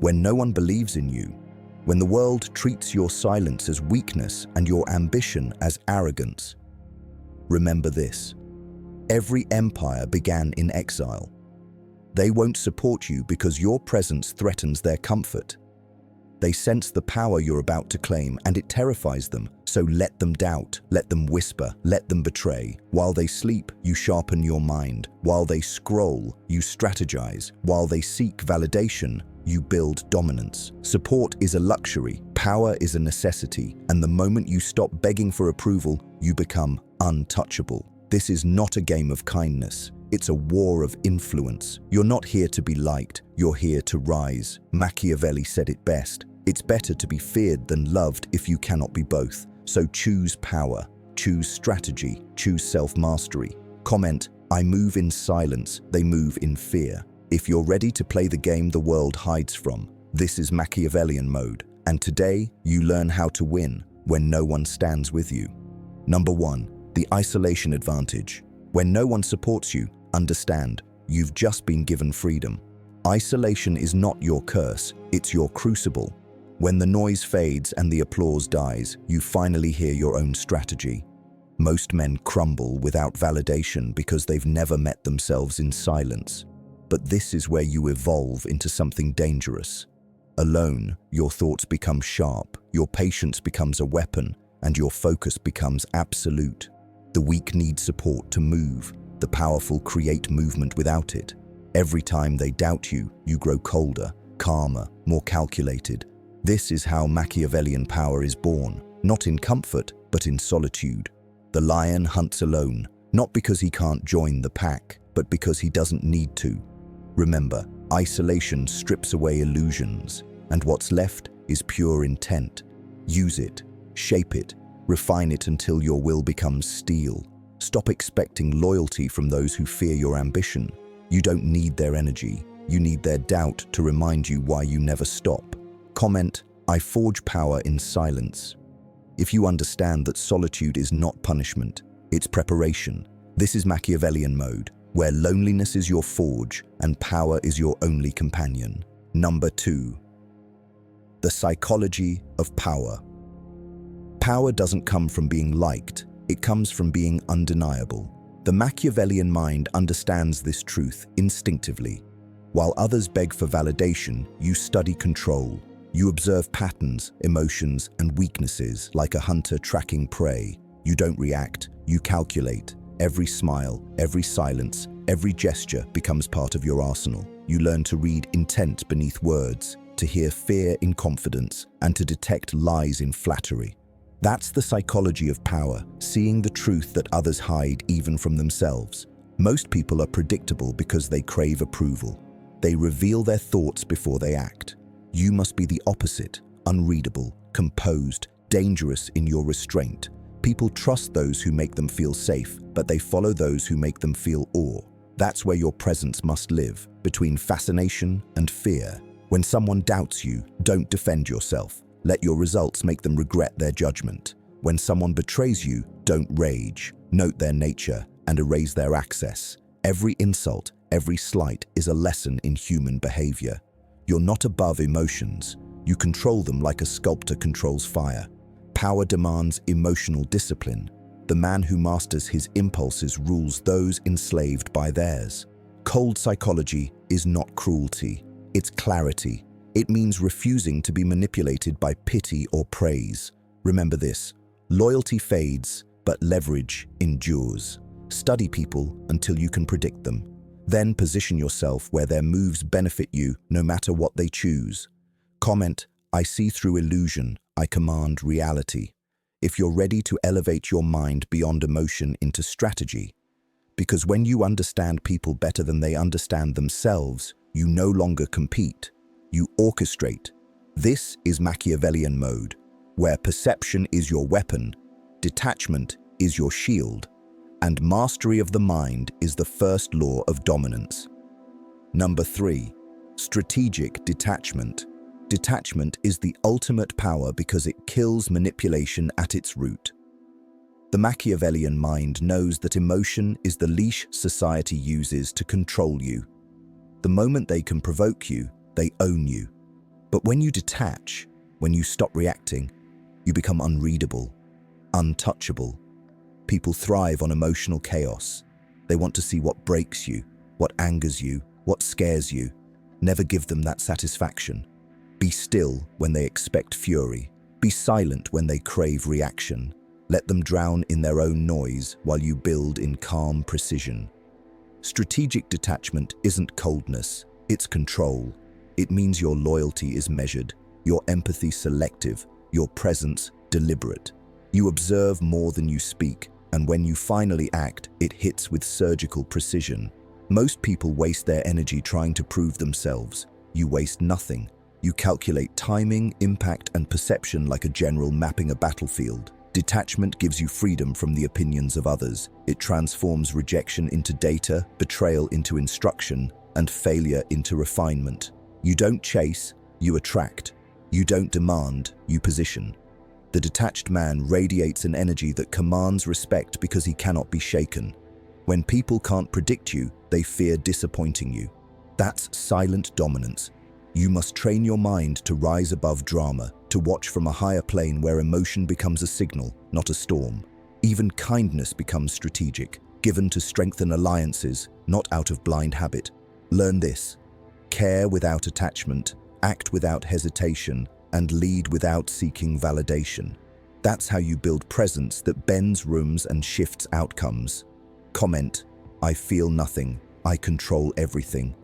when no one believes in you, when the world treats your silence as weakness and your ambition as arrogance. Remember this: every empire began in exile. They won't support you because your presence threatens their comfort. They sense the power you're about to claim, and it terrifies them. So let them doubt, let them whisper, let them betray. While they sleep, you sharpen your mind. While they scroll, you strategize. While they seek validation, you build dominance. Support is a luxury, power is a necessity, and the moment you stop begging for approval, you become untouchable. This is not a game of kindness. It's a war of influence. You're not here to be liked, you're here to rise. Machiavelli said it best: it's better to be feared than loved if you cannot be both. So choose power, choose strategy, choose self-mastery. Comment, I move in silence, they move in fear. If you're ready to play the game the world hides from, this is Machiavellian Mode. And today, you learn how to win when no one stands with you. Number 1, the isolation advantage. When no one supports you, understand, you've just been given freedom. Isolation is not your curse, it's your crucible. When the noise fades and the applause dies, you finally hear your own strategy. Most men crumble without validation because they've never met themselves in silence. But this is where you evolve into something dangerous. Alone, your thoughts become sharp, your patience becomes a weapon, and your focus becomes absolute. The weak need support to move. The powerful create movement without it. Every time they doubt you, you grow colder, calmer, more calculated. This is how Machiavellian power is born, not in comfort, but in solitude. The lion hunts alone, not because he can't join the pack, but because he doesn't need to. Remember, isolation strips away illusions, and what's left is pure intent. Use it, shape it, refine it until your will becomes steel. Stop expecting loyalty from those who fear your ambition. You don't need their energy, you need their doubt to remind you why you never stop. Comment, I forge power in silence. If you understand that solitude is not punishment, it's preparation. This is Machiavellian Mode, where loneliness is your forge and power is your only companion. Number 2, the psychology of power. Power doesn't come from being liked, it comes from being undeniable. The Machiavellian mind understands this truth instinctively. While others beg for validation, you study control. You observe patterns, emotions, and weaknesses like a hunter tracking prey. You don't react, you calculate. Every smile, every silence, every gesture becomes part of your arsenal. You learn to read intent beneath words, to hear fear in confidence, and to detect lies in flattery. That's the psychology of power, seeing the truth that others hide even from themselves. Most people are predictable because they crave approval. They reveal their thoughts before they act. You must be the opposite, unreadable, composed, dangerous in your restraint. People trust those who make them feel safe, but they follow those who make them feel awe. That's where your presence must live, between fascination and fear. When someone doubts you, don't defend yourself. Let your results make them regret their judgment. When someone betrays you, don't rage. Note their nature and erase their access. Every insult, every slight is a lesson in human behavior. You're not above emotions. You control them like a sculptor controls fire. Power demands emotional discipline. The man who masters his impulses rules those enslaved by theirs. Cold psychology is not cruelty, it's clarity. It means refusing to be manipulated by pity or praise. Remember this: loyalty fades, but leverage endures. Study people until you can predict them. Then position yourself where their moves benefit you no matter what they choose. Comment, I see through illusion, I command reality. If you're ready to elevate your mind beyond emotion into strategy. Because when you understand people better than they understand themselves, you no longer compete, you orchestrate. This is Machiavellian Mode, where perception is your weapon, detachment is your shield, and mastery of the mind is the first law of dominance. Number 3, strategic detachment. Detachment is the ultimate power because it kills manipulation at its root. The Machiavellian mind knows that emotion is the leash society uses to control you. The moment they can provoke you, they own you. But when you detach, when you stop reacting, you become unreadable, untouchable. People thrive on emotional chaos. They want to see what breaks you, what angers you, what scares you. Never give them that satisfaction. Be still when they expect fury. Be silent when they crave reaction. Let them drown in their own noise while you build in calm precision. Strategic detachment isn't coldness, it's control. It means your loyalty is measured, your empathy selective, your presence deliberate. You observe more than you speak, and when you finally act, it hits with surgical precision. Most people waste their energy trying to prove themselves. You waste nothing. You calculate timing, impact, and perception like a general mapping a battlefield. Detachment gives you freedom from the opinions of others. It transforms rejection into data, betrayal into instruction, and failure into refinement. You don't chase, you attract. You don't demand, you position. The detached man radiates an energy that commands respect because he cannot be shaken. When people can't predict you, they fear disappointing you. That's silent dominance. You must train your mind to rise above drama, to watch from a higher plane where emotion becomes a signal, not a storm. Even kindness becomes strategic, given to strengthen alliances, not out of blind habit. Learn this: care without attachment, act without hesitation, and lead without seeking validation. That's how you build presence that bends rooms and shifts outcomes. Comment: I feel nothing, I control everything.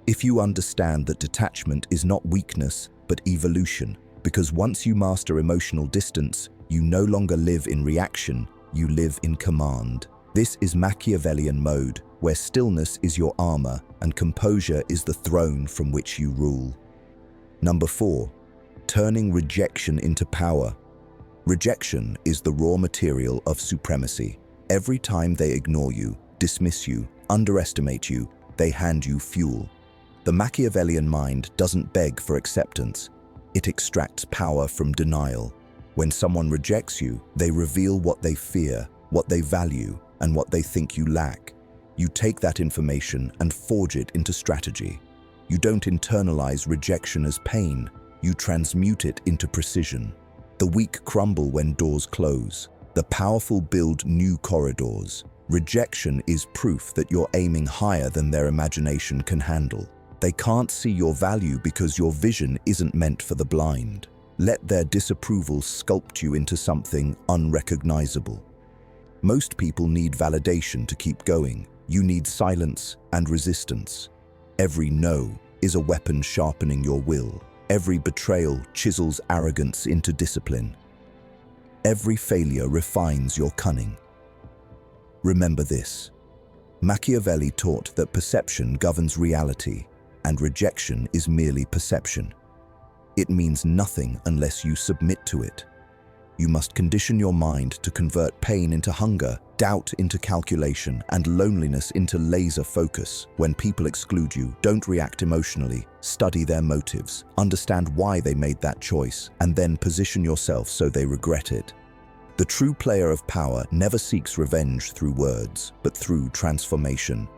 If you understand that detachment is not weakness, but evolution, because once you master emotional distance, you no longer live in reaction, you live in command. This is Machiavellian mode, where stillness is your armor and composure is the throne from which you rule. Number 4, turning rejection into power. Rejection is the raw material of supremacy. Every time they ignore you, dismiss you, underestimate you, they hand you fuel. The Machiavellian mind doesn't beg for acceptance. It extracts power from denial. When someone rejects you, they reveal what they fear, what they value, and what they think you lack. You take that information and forge it into strategy. You don't internalize rejection as pain. You transmute it into precision. The weak crumble when doors close. The powerful build new corridors. Rejection is proof that you're aiming higher than their imagination can handle. They can't see your value because your vision isn't meant for the blind. Let their disapproval sculpt you into something unrecognizable. Most people need validation to keep going. You need silence and resistance. Every no is a weapon sharpening your will. Every betrayal chisels arrogance into discipline. Every failure refines your cunning. Remember this: Machiavelli taught that perception governs reality, and rejection is merely perception. It means nothing unless you submit to it. You must condition your mind to convert pain into hunger, doubt into calculation, and loneliness into laser focus. When people exclude you, don't react emotionally. Study their motives, understand why they made that choice, and then position yourself so they regret it. The true player of power never seeks revenge through words, but through transformation.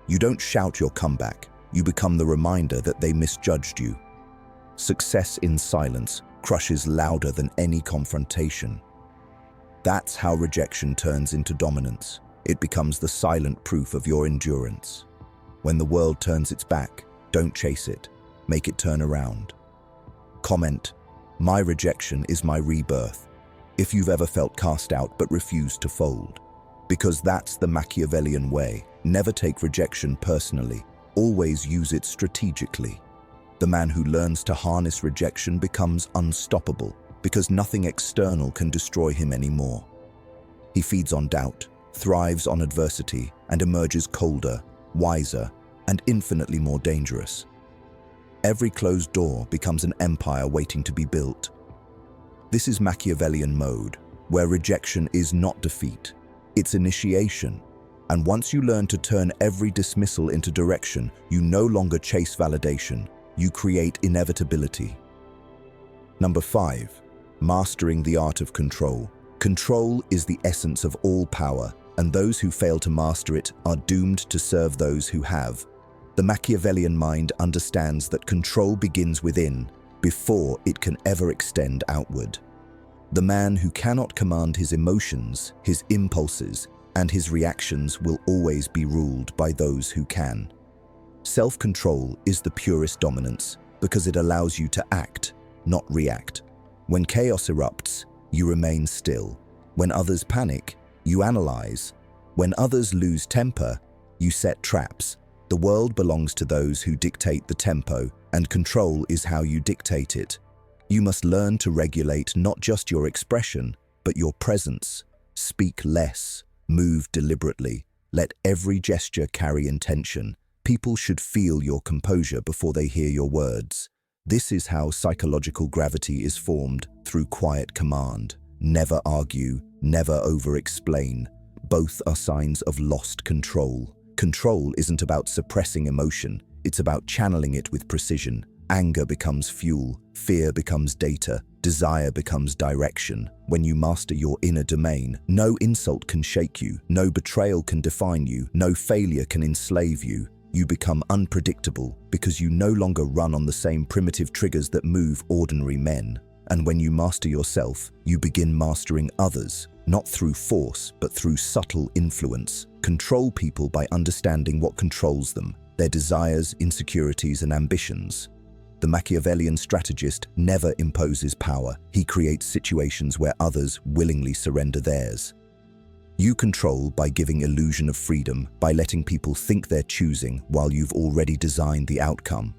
You don't shout your comeback. You become the reminder that they misjudged you. Success in silence crushes louder than any confrontation. That's how rejection turns into dominance. It becomes the silent proof of your endurance. When the world turns its back, don't chase it. Make it turn around. Comment: my rejection is my rebirth. If you've ever felt cast out but refused to fold. Because that's the Machiavellian way. Never take rejection personally. Always use it strategically. The man who learns to harness rejection becomes unstoppable because nothing external can destroy him anymore. He feeds on doubt, thrives on adversity, and emerges colder, wiser, and infinitely more dangerous. Every closed door becomes an empire waiting to be built. This is Machiavellian mode, where rejection is not defeat, it's initiation. And once you learn to turn every dismissal into direction, you no longer chase validation, you create inevitability. Number 5, mastering the art of control. Control is the essence of all power, and those who fail to master it are doomed to serve those who have. The Machiavellian mind understands that control begins within, before it can ever extend outward. The man who cannot command his emotions, his impulses, and his reactions will always be ruled by those who can. Self-control is the purest dominance because it allows you to act, not react. When chaos erupts, you remain still. When others panic, you analyze. When others lose temper, you set traps. The world belongs to those who dictate the tempo, and control is how you dictate it. You must learn to regulate not just your expression, but your presence. Speak less, move deliberately, let every gesture carry intention. People should feel your composure before they hear your words. This is how psychological gravity is formed, through quiet command. Never argue, never over-explain. Both are signs of lost control. Control isn't about suppressing emotion, it's about channeling it with precision. Anger becomes fuel, fear becomes data, desire becomes direction. When you master your inner domain, no insult can shake you, no betrayal can define you, no failure can enslave you. You become unpredictable because you no longer run on the same primitive triggers that move ordinary men. And when you master yourself, you begin mastering others, not through force, but through subtle influence. Control people by understanding what controls them, their desires, insecurities, and ambitions. The Machiavellian strategist never imposes power. He creates situations where others willingly surrender theirs. You control by giving illusion of freedom, by letting people think they're choosing while you've already designed the outcome.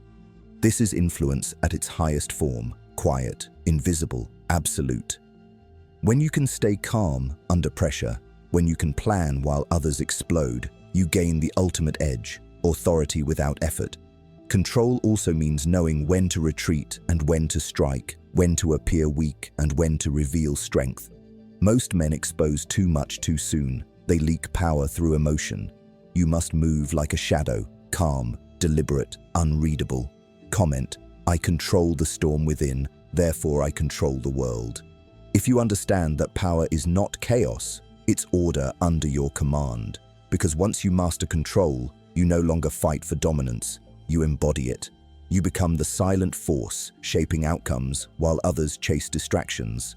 This is influence at its highest form, quiet, invisible, absolute. When you can stay calm under pressure, when you can plan while others explode, you gain the ultimate edge, authority without effort. Control also means knowing when to retreat and when to strike, when to appear weak and when to reveal strength. Most men expose too much too soon. They leak power through emotion. You must move like a shadow, calm, deliberate, unreadable. Comment, I control the storm within, therefore I control the world. If you understand that power is not chaos, it's order under your command. Because once you master control, you no longer fight for dominance. You embody it. You become the silent force, shaping outcomes while others chase distractions.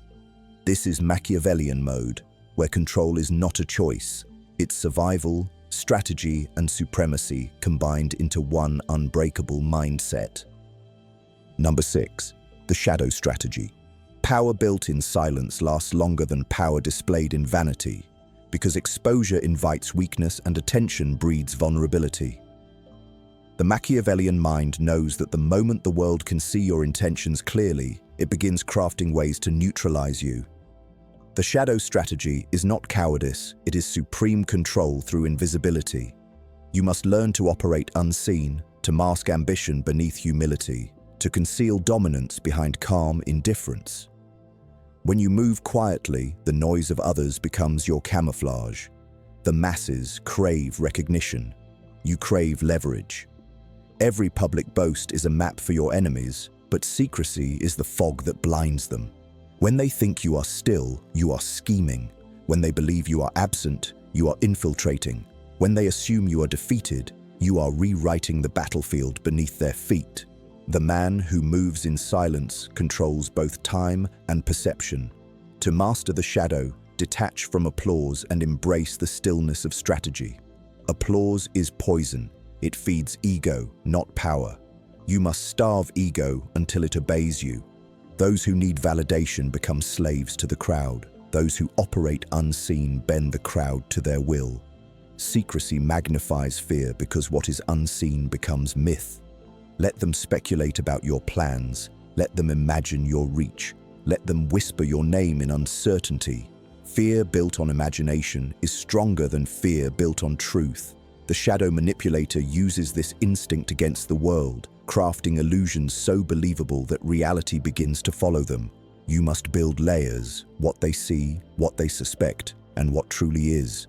This is Machiavellian mode, where control is not a choice. It's survival, strategy, and supremacy combined into one unbreakable mindset. Number 6. The shadow strategy. Power built in silence lasts longer than power displayed in vanity, because exposure invites weakness and attention breeds vulnerability. The Machiavellian mind knows that the moment the world can see your intentions clearly, it begins crafting ways to neutralize you. The shadow strategy is not cowardice, it is supreme control through invisibility. You must learn to operate unseen, to mask ambition beneath humility, to conceal dominance behind calm indifference. When you move quietly, the noise of others becomes your camouflage. The masses crave recognition. You crave leverage. Every public boast is a map for your enemies, but secrecy is the fog that blinds them. When they think you are still, you are scheming. When they believe you are absent, you are infiltrating. When they assume you are defeated, you are rewriting the battlefield beneath their feet. The man who moves in silence controls both time and perception. To master the shadow, detach from applause and embrace the stillness of strategy. Applause is poison. It feeds ego, not power. You must starve ego until it obeys you. Those who need validation become slaves to the crowd. Those who operate unseen bend the crowd to their will. Secrecy magnifies fear because what is unseen becomes myth. Let them speculate about your plans. Let them imagine your reach. Let them whisper your name in uncertainty. Fear built on imagination is stronger than fear built on truth. The shadow manipulator uses this instinct against the world, crafting illusions so believable that reality begins to follow them. You must build layers, what they see, what they suspect, and what truly is.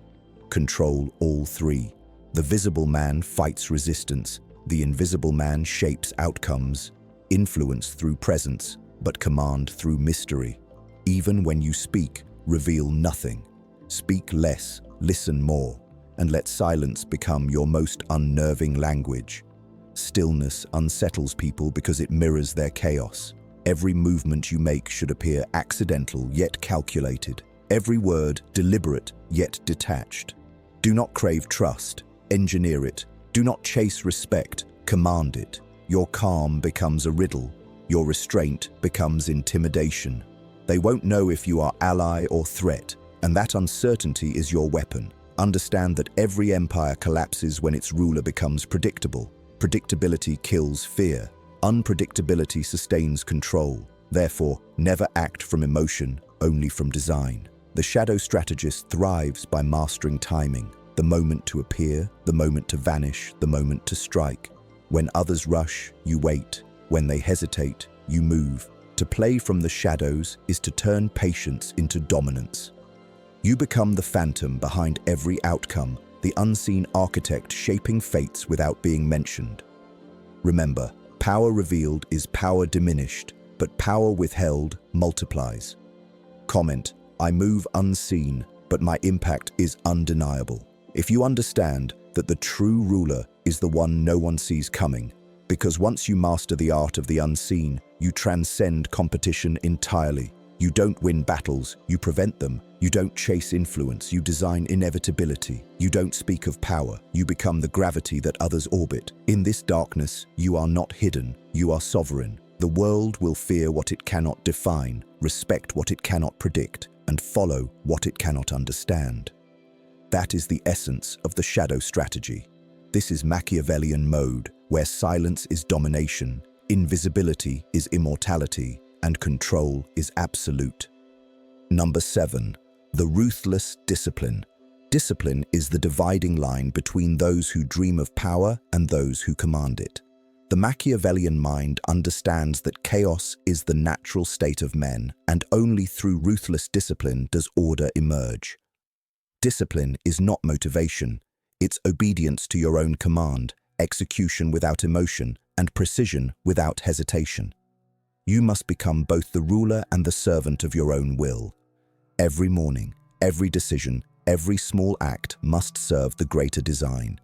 Control all three. The visible man fights resistance. The invisible man shapes outcomes. Influence through presence, but command through mystery. Even when you speak, reveal nothing. Speak less, listen more, and let silence become your most unnerving language. Stillness unsettles people because it mirrors their chaos. Every movement you make should appear accidental yet calculated. Every word deliberate yet detached. Do not crave trust, engineer it. Do not chase respect, command it. Your calm becomes a riddle. Your restraint becomes intimidation. They won't know if you are ally or threat, and that uncertainty is your weapon. Understand that every empire collapses when its ruler becomes predictable. Predictability kills fear. Unpredictability sustains control. Therefore, never act from emotion, only from design. The shadow strategist thrives by mastering timing. The moment to appear, the moment to vanish, the moment to strike. When others rush, you wait. When they hesitate, you move. To play from the shadows is to turn patience into dominance. You become the phantom behind every outcome, the unseen architect shaping fates without being mentioned. Remember, power revealed is power diminished, but power withheld multiplies. Comment, I move unseen, but my impact is undeniable. If you understand that the true ruler is the one no one sees coming, because once you master the art of the unseen, you transcend competition entirely. You don't win battles, you prevent them. You don't chase influence, you design inevitability. You don't speak of power, you become the gravity that others orbit. In this darkness, you are not hidden, you are sovereign. The world will fear what it cannot define, respect what it cannot predict, and follow what it cannot understand. That is the essence of the shadow strategy. This is Machiavellian mode, where silence is domination, invisibility is immortality, and control is absolute. Number 7. The ruthless discipline. Discipline is the dividing line between those who dream of power and those who command it. The Machiavellian mind understands that chaos is the natural state of men, and only through ruthless discipline does order emerge. Discipline is not motivation, it's obedience to your own command, execution without emotion, and precision without hesitation. You must become both the ruler and the servant of your own will. Every morning, every decision, every small act must serve the greater design.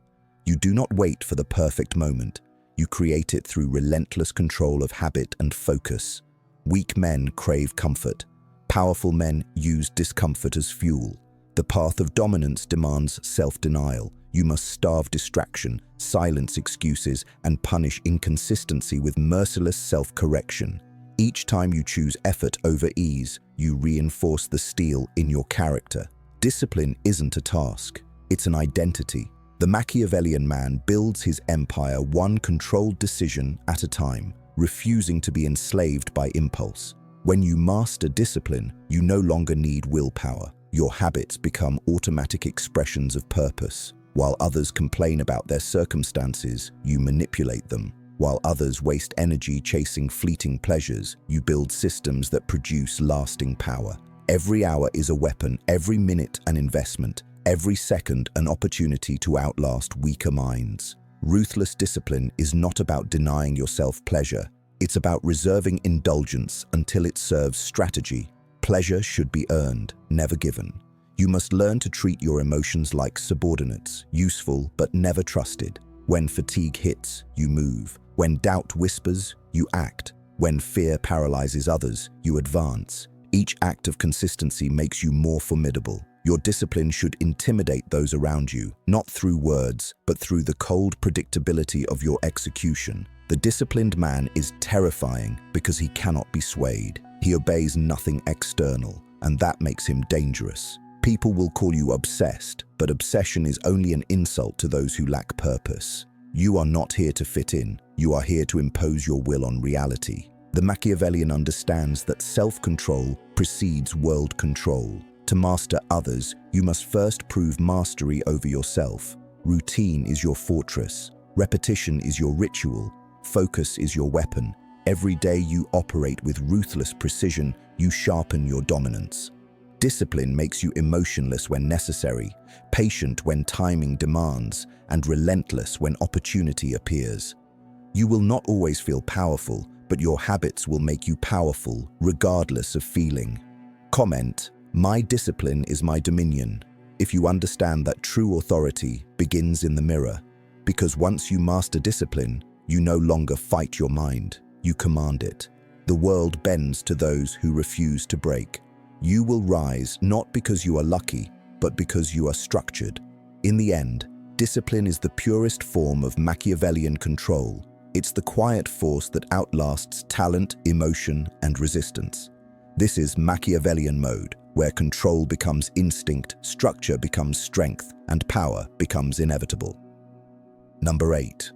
You do not wait for the perfect moment. You create it through relentless control of habit and focus. Weak men crave comfort. Powerful men use discomfort as fuel. The path of dominance demands self-denial. You must starve distraction, silence excuses, and punish inconsistency with merciless self-correction. Each time you choose effort over ease, you reinforce the steel in your character. Discipline isn't a task, it's an identity. The Machiavellian man builds his empire one controlled decision at a time, refusing to be enslaved by impulse. When you master discipline, you no longer need willpower. Your habits become automatic expressions of purpose. While others complain about their circumstances, you manipulate them. While others waste energy chasing fleeting pleasures, you build systems that produce lasting power. Every hour is a weapon, every minute an investment, every second an opportunity to outlast weaker minds. Ruthless discipline is not about denying yourself pleasure. It's about reserving indulgence until it serves strategy. Pleasure should be earned, never given. You must learn to treat your emotions like subordinates, useful but never trusted. When fatigue hits, you move. When doubt whispers, you act. When fear paralyzes others, you advance. Each act of consistency makes you more formidable. Your discipline should intimidate those around you, not through words, but through the cold predictability of your execution. The disciplined man is terrifying because he cannot be swayed. He obeys nothing external, and that makes him dangerous. People will call you obsessed, but obsession is only an insult to those who lack purpose. You are not here to fit in. You are here to impose your will on reality. The Machiavellian understands that self-control precedes world control. To master others, you must first prove mastery over yourself. Routine is your fortress. Repetition is your ritual. Focus is your weapon. Every day you operate with ruthless precision, you sharpen your dominance. Discipline makes you emotionless when necessary, patient when timing demands, and relentless when opportunity appears. You will not always feel powerful, but your habits will make you powerful, regardless of feeling. Comment, my discipline is my dominion. If you understand that true authority begins in the mirror, because once you master discipline, you no longer fight your mind, you command it. The world bends to those who refuse to break. You will rise not because you are lucky, but because you are structured. In the end, discipline is the purest form of Machiavellian control. It's the quiet force that outlasts talent, emotion, and resistance. This is Machiavellian mode, where control becomes instinct, structure becomes strength, and power becomes inevitable. Number 8.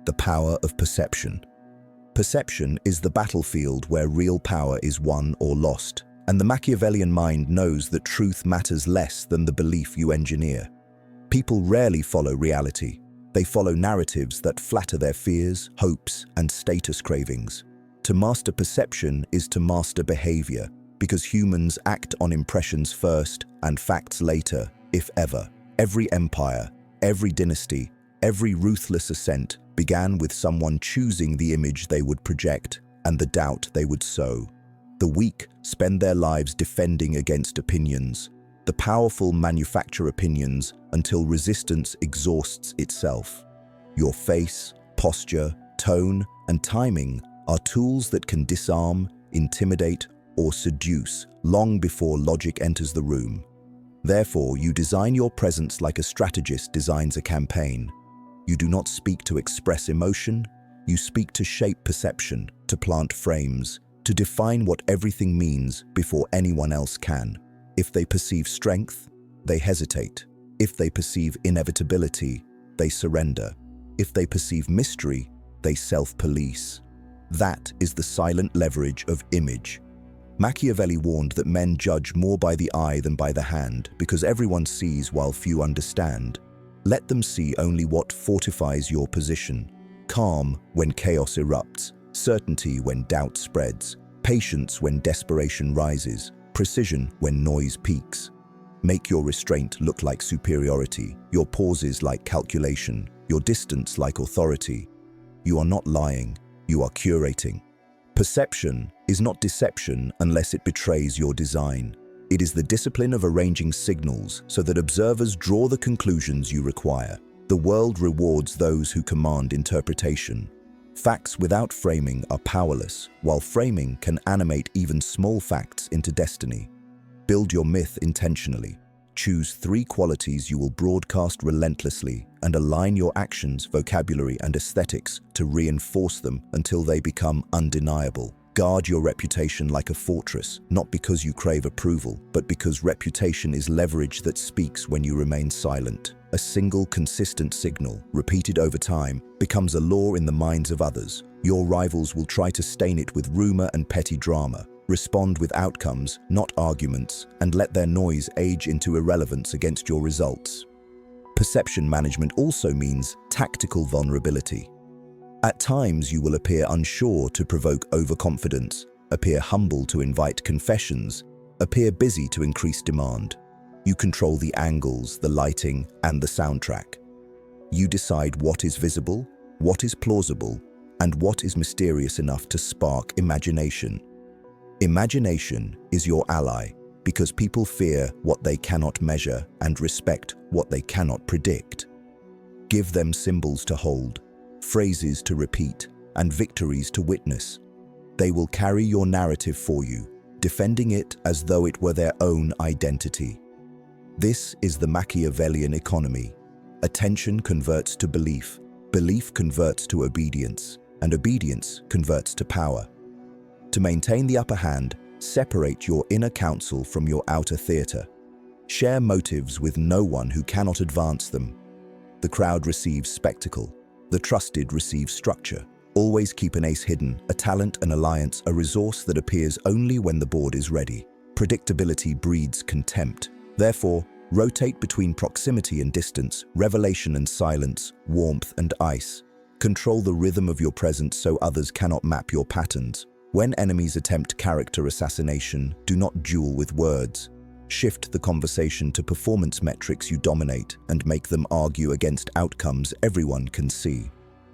The power of perception. Perception is the battlefield where real power is won or lost, and the Machiavellian mind knows that truth matters less than the belief you engineer. People rarely follow reality. They follow narratives that flatter their fears, hopes, and status cravings. To master perception is to master behavior, because humans act on impressions first and facts later, if ever. Every empire, every dynasty, every ruthless ascent began with someone choosing the image they would project and the doubt they would sow. The weak spend their lives defending against opinions. The powerful manufacture opinions until resistance exhausts itself. Your face, posture, tone, and timing are tools that can disarm, intimidate, or seduce long before logic enters the room. Therefore, you design your presence like a strategist designs a campaign. You do not speak to express emotion, you speak to shape perception, to plant frames, to define what everything means before anyone else can. If they perceive strength, they hesitate. If they perceive inevitability, they surrender. If they perceive mystery, they self-police. That is the silent leverage of image. Machiavelli warned that men judge more by the eye than by the hand, because everyone sees while few understand. Let them see only what fortifies your position. Calm when chaos erupts, certainty when doubt spreads, patience when desperation rises, precision when noise peaks. Make your restraint look like superiority, your pauses like calculation, your distance like authority. You are not lying, you are curating. Perception is not deception unless it betrays your design. It is the discipline of arranging signals so that observers draw the conclusions you require. The world rewards those who command interpretation. Facts without framing are powerless, while framing can animate even small facts into destiny. Build your myth intentionally. Choose 3 qualities you will broadcast relentlessly and align your actions, vocabulary, and aesthetics to reinforce them until they become undeniable. Guard your reputation like a fortress, not because you crave approval, but because reputation is leverage that speaks when you remain silent. A single consistent signal, repeated over time, becomes a law in the minds of others. Your rivals will try to stain it with rumor and petty drama. Respond with outcomes, not arguments, and let their noise age into irrelevance against your results. Perception management also means tactical vulnerability. At times, you will appear unsure to provoke overconfidence, appear humble to invite confessions, appear busy to increase demand. You control the angles, the lighting, and the soundtrack. You decide what is visible, what is plausible, and what is mysterious enough to spark imagination. Imagination is your ally because people fear what they cannot measure and respect what they cannot predict. Give them symbols to hold, phrases to repeat, and victories to witness. They will carry your narrative for you, defending it as though it were their own identity. This is the Machiavellian economy. Attention converts to belief, belief converts to obedience, and obedience converts to power. To maintain the upper hand, separate your inner counsel from your outer theater. Share motives with no one who cannot advance them. The crowd receives spectacle. The trusted receive structure. Always keep an ace hidden, a talent, an alliance, a resource that appears only when the board is ready. Predictability breeds contempt. Therefore, rotate between proximity and distance, revelation and silence, warmth and ice. Control the rhythm of your presence so others cannot map your patterns. When enemies attempt character assassination, do not duel with words. Shift the conversation to performance metrics you dominate and make them argue against outcomes everyone can see.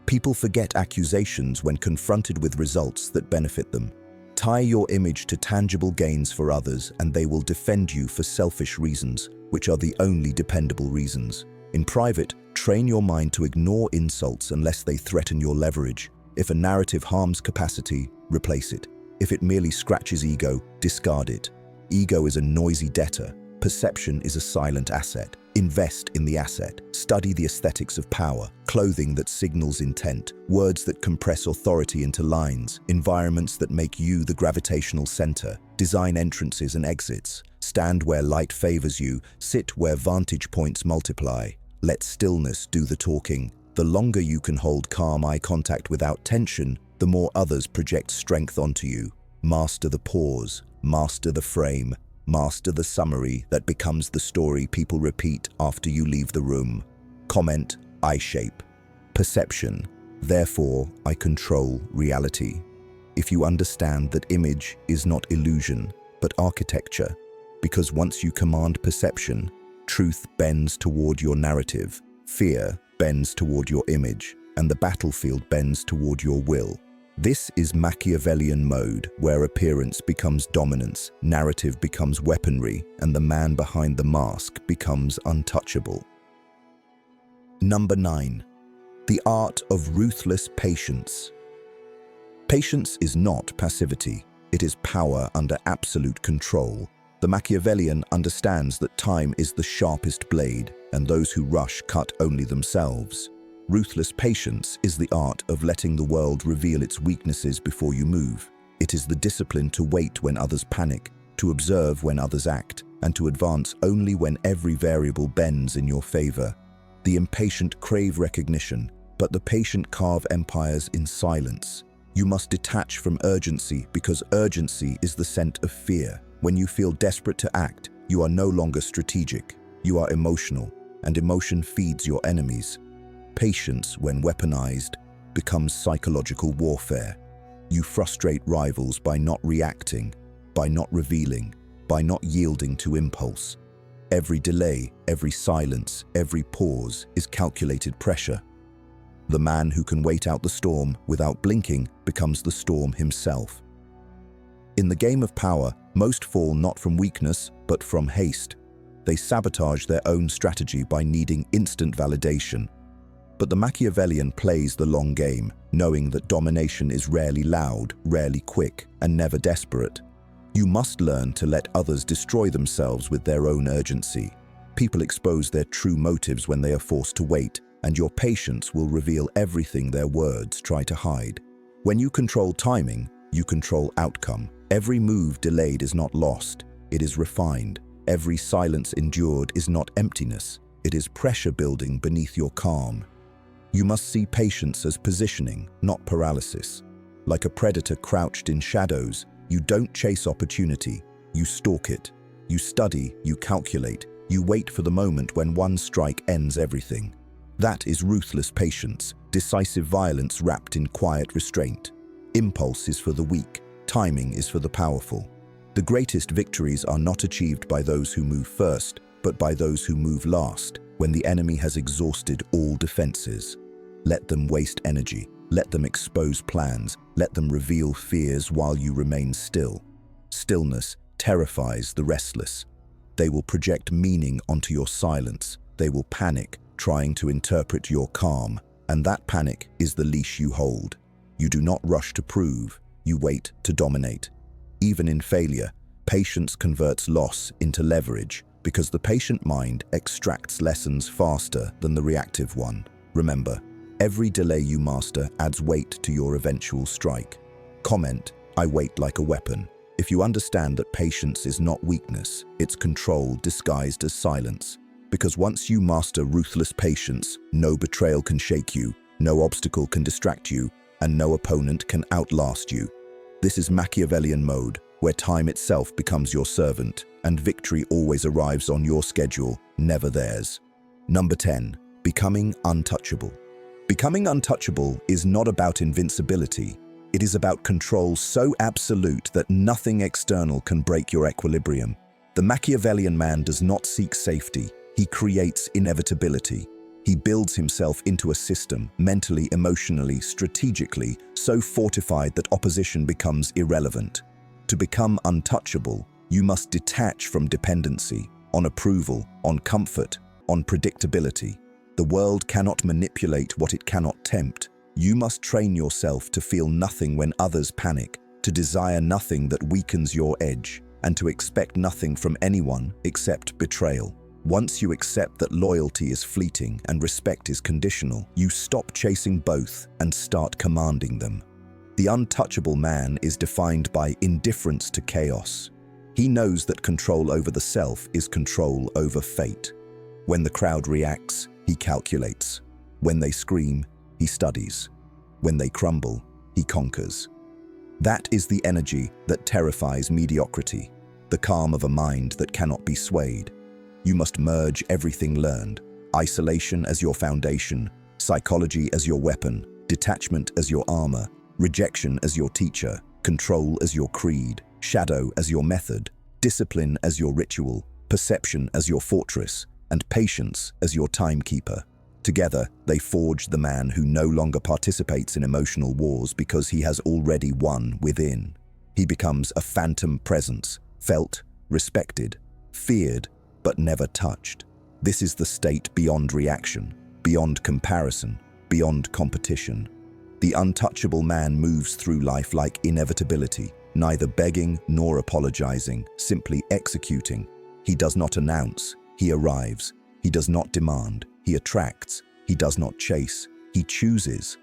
People forget accusations when confronted with results that benefit them. Tie your image to tangible gains for others and they will defend you for selfish reasons, which are the only dependable reasons. In private, train your mind to ignore insults unless they threaten your leverage. If a narrative harms capacity, replace it. If it merely scratches ego, discard it. Ego is a noisy debtor. Perception is a silent asset. Invest in the asset. Study the aesthetics of power, clothing that signals intent, words that compress authority into lines, environments that make you the gravitational center. Design entrances and exits. Stand where light favors you, sit where vantage points multiply. Let stillness do the talking. The longer you can hold calm eye contact without tension, the more others project strength onto you. Master the pause, master the frame, master the summary that becomes the story people repeat after you leave the room. Comment, I shape. Perception. Therefore, I control reality. If you understand that image is not illusion, but architecture, because once you command perception, truth bends toward your narrative, fear bends toward your image, and the battlefield bends toward your will. This is Machiavellian mode, where appearance becomes dominance, narrative becomes weaponry, and the man behind the mask becomes untouchable. Number 9. The art of ruthless patience. Patience is not passivity. It is power under absolute control. The Machiavellian understands that time is the sharpest blade, and those who rush cut only themselves. Ruthless patience is the art of letting the world reveal its weaknesses before you move. It is the discipline to wait when others panic, to observe when others act, and to advance only when every variable bends in your favor. The impatient crave recognition, but the patient carve empires in silence. You must detach from urgency because urgency is the scent of fear. When you feel desperate to act, you are no longer strategic. You are emotional, and emotion feeds your enemies. Patience, when weaponized, becomes psychological warfare. You frustrate rivals by not reacting, by not revealing, by not yielding to impulse. Every delay, every silence, every pause is calculated pressure. The man who can wait out the storm without blinking becomes the storm himself. In the game of power, most fall not from weakness, but from haste. They sabotage their own strategy by needing instant validation. But the Machiavellian plays the long game, knowing that domination is rarely loud, rarely quick, and never desperate. You must learn to let others destroy themselves with their own urgency. People expose their true motives when they are forced to wait, and your patience will reveal everything their words try to hide. When you control timing, you control outcome. Every move delayed is not lost, it is refined. Every silence endured is not emptiness, it is pressure building beneath your calm. You must see patience as positioning, not paralysis. Like a predator crouched in shadows, you don't chase opportunity, you stalk it. You study, you calculate, you wait for the moment when one strike ends everything. That is ruthless patience, decisive violence wrapped in quiet restraint. Impulse is for the weak, timing is for the powerful. The greatest victories are not achieved by those who move first, but by those who move last, when the enemy has exhausted all defenses. Let them waste energy, let them expose plans, let them reveal fears while you remain still. Stillness terrifies the restless. They will project meaning onto your silence. They will panic, trying to interpret your calm, and that panic is the leash you hold. You do not rush to prove, you wait to dominate. Even in failure, patience converts loss into leverage because the patient mind extracts lessons faster than the reactive one. Remember, every delay you master adds weight to your eventual strike. Comment, I wait like a weapon. If you understand that patience is not weakness, it's control disguised as silence. Because once you master ruthless patience, no betrayal can shake you, no obstacle can distract you, and no opponent can outlast you. This is Machiavellian mode, where time itself becomes your servant, and victory always arrives on your schedule, never theirs. Number 10. Becoming untouchable. Becoming untouchable is not about invincibility. It is about control so absolute that nothing external can break your equilibrium. The Machiavellian man does not seek safety. He creates inevitability. He builds himself into a system, mentally, emotionally, strategically, so fortified that opposition becomes irrelevant. To become untouchable, you must detach from dependency, on approval, on comfort, on predictability. The world cannot manipulate what it cannot tempt. You must train yourself to feel nothing when others panic, to desire nothing that weakens your edge, and to expect nothing from anyone except betrayal. Once you accept that loyalty is fleeting and respect is conditional, you stop chasing both and start commanding them. The untouchable man is defined by indifference to chaos. He knows that control over the self is control over fate. When the crowd reacts, he calculates. When they scream, he studies. When they crumble, he conquers. That is the energy that terrifies mediocrity, the calm of a mind that cannot be swayed. You must merge everything learned, isolation as your foundation, psychology as your weapon, detachment as your armor, rejection as your teacher, control as your creed, shadow as your method, discipline as your ritual, perception as your fortress, and patience as your timekeeper. Together, they forge the man who no longer participates in emotional wars because he has already won within. He becomes a phantom presence, felt, respected, feared, but never touched. This is the state beyond reaction, beyond comparison, beyond competition. The untouchable man moves through life like inevitability, neither begging nor apologizing, simply executing. He does not announce, he arrives. He does not demand, he attracts. He does not chase, he chooses.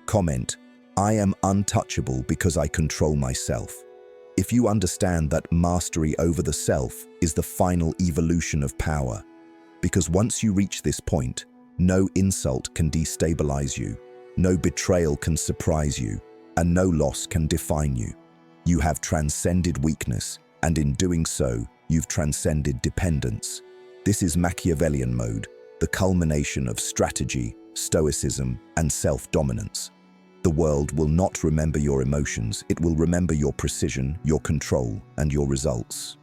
Comment, I am untouchable because I control myself. If you understand that mastery over the self is the final evolution of power, because once you reach this point, no insult can destabilize you, no betrayal can surprise you, and no loss can define you. You have transcended weakness, and in doing so, you've transcended dependence. This is Machiavellian mode, the culmination of strategy, stoicism, and self-dominance. The world will not remember your emotions, it will remember your precision, your control, and your results.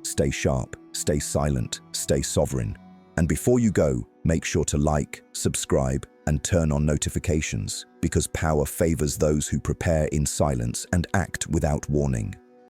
Stay sharp, stay silent, stay sovereign. And before you go, make sure to like, subscribe, and turn on notifications, because power favors those who prepare in silence and act without warning.